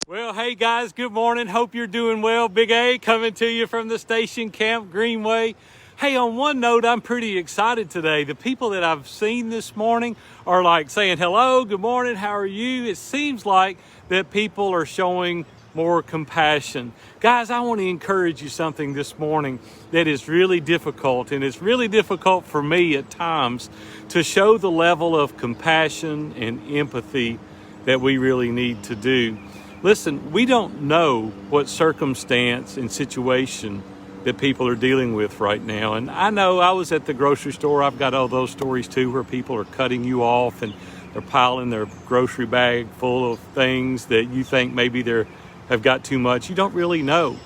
Well, hey guys, good morning. Hope you're doing well. Big A coming to you from the station camp Greenway. Hey, on one note, I'm pretty excited today. The people that I've seen this morning are like saying hello, good morning, how are you? It seems like that people are showing more compassion. Guys, I want to encourage you something this morning that is really difficult, and it's really difficult for me at times to show the level of compassion and empathy that we really need to do. Listen, we don't know what circumstance and situation that people are dealing with right now. And I know I was at the grocery store. I've got all those stories too where people are cutting you off and they're piling their grocery bag full of things that you think maybe they have got too much. You don't really know.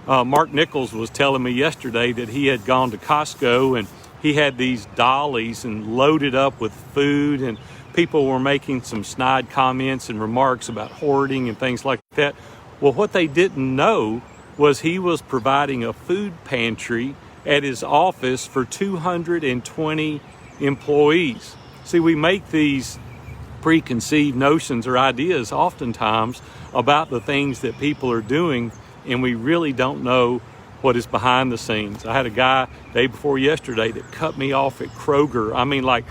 Mark Nichols was telling me yesterday that he had gone to Costco and he had these dollies and loaded up with food, and people were making some snide comments and remarks about hoarding and things like that. Well, what they didn't know was he was providing a food pantry at his office for 220 employees. See, we make these preconceived notions or ideas oftentimes about the things that people are doing, and we really don't know what is behind the scenes. I had a guy day before yesterday that cut me off at Kroger. I mean, like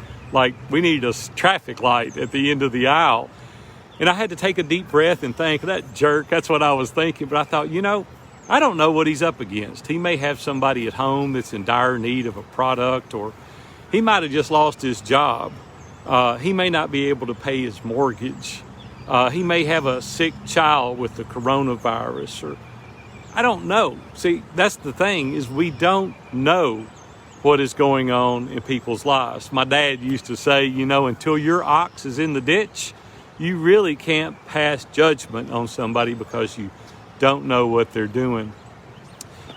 we need a traffic light at the end of the aisle. And I had to take a deep breath and think, that jerk, that's what I was thinking. But I thought, I don't know what he's up against. He may have somebody at home that's in dire need of a product, or he might have just lost his job. He may not be able to pay his mortgage. He may have a sick child with the coronavirus, or I don't know. See, that's the thing, is we don't know what is going on in people's lives. My dad used to say, until your ox is in the ditch, you really can't pass judgment on somebody because you don't know what they're doing.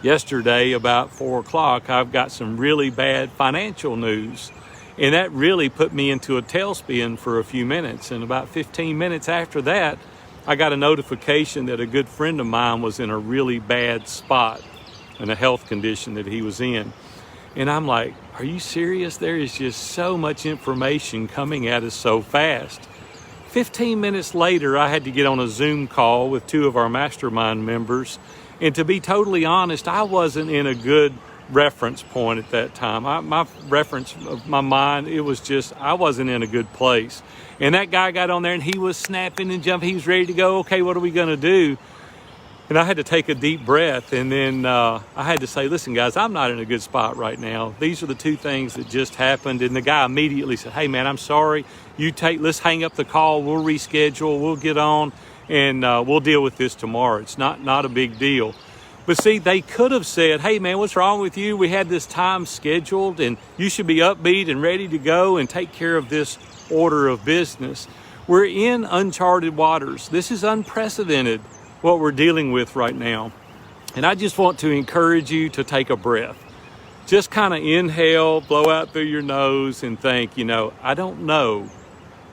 Yesterday, about 4 o'clock, I've got some really bad financial news, and that really put me into a tailspin for a few minutes. And about 15 minutes after that, I got a notification that a good friend of mine was in a really bad spot in a health condition that he was in. And I'm like, are you serious? There is just so much information coming at us so fast. 15 minutes later, I had to get on a Zoom call with 2 of our mastermind members. And to be totally honest, I wasn't in a good reference point at that time. My reference of my mind, it was just, I wasn't in a good place. And that guy got on there and he was snapping and jumping. He was ready to go. Okay, what are we going to do? And I had to take a deep breath, and then I had to say, listen, guys, I'm not in a good spot right now. These are the 2 things that just happened. And the guy immediately said, hey, man, I'm sorry. Let's hang up the call. We'll reschedule. We'll get on, and we'll deal with this tomorrow. It's not a big deal. But see, they could have said, hey, man, what's wrong with you? We had this time scheduled, and you should be upbeat and ready to go and take care of this order of business. We're in uncharted waters. This is unprecedented, what we're dealing with right now. And I just want to encourage you to take a breath. Just kind of inhale, blow out through your nose, and think, I don't know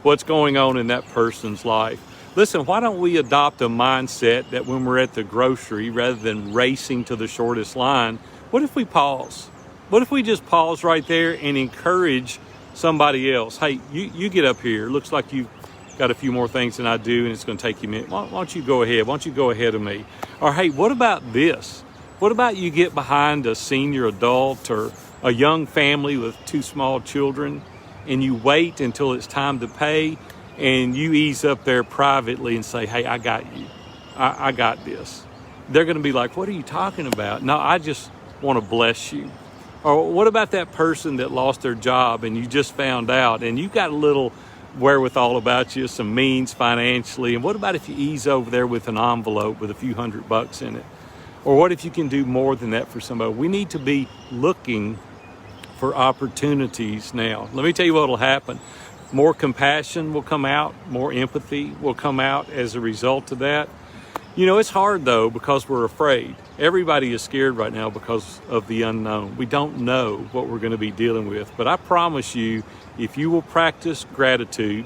what's going on in that person's life. Listen, why don't we adopt a mindset that when we're at the grocery, rather than racing to the shortest line, what if we pause? What if we just pause right there and encourage somebody else? Hey, you get up here. Looks like you've got a few more things than I do, and it's going to take you a minute. Why don't you go ahead? Why don't you go ahead of me? Or, hey, what about this? What about you get behind a senior adult or a young family with 2 small children, and you wait until it's time to pay, and you ease up there privately and say, hey, I got you. I got this. They're going to be like, what are you talking about? No, I just want to bless you. Or what about that person that lost their job and you just found out, and you got a little wherewithal about you, some means financially, and what about if you ease over there with an envelope with a few $100 in it? Or what if you can do more than that for somebody? We need to be looking for opportunities now. Let me tell you what will happen. More compassion will come out, more empathy will come out as a result of that. It's hard though, because we're afraid. Everybody is scared right now because of the unknown. We don't know what we're going to be dealing with. But I promise you, if you will practice gratitude,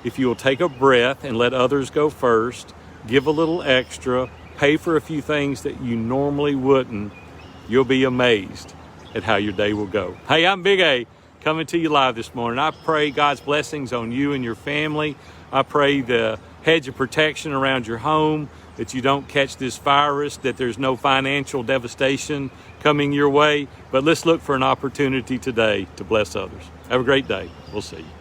if you will take a breath and let others go first, give a little extra, pay for a few things that you normally wouldn't, you'll be amazed at how your day will go. Hey, I'm Big A, coming to you live this morning. I pray God's blessings on you and your family. I pray the hedge of protection around your home, that you don't catch this virus, that there's no financial devastation coming your way. But let's look for an opportunity today to bless others. Have a great day. We'll see you.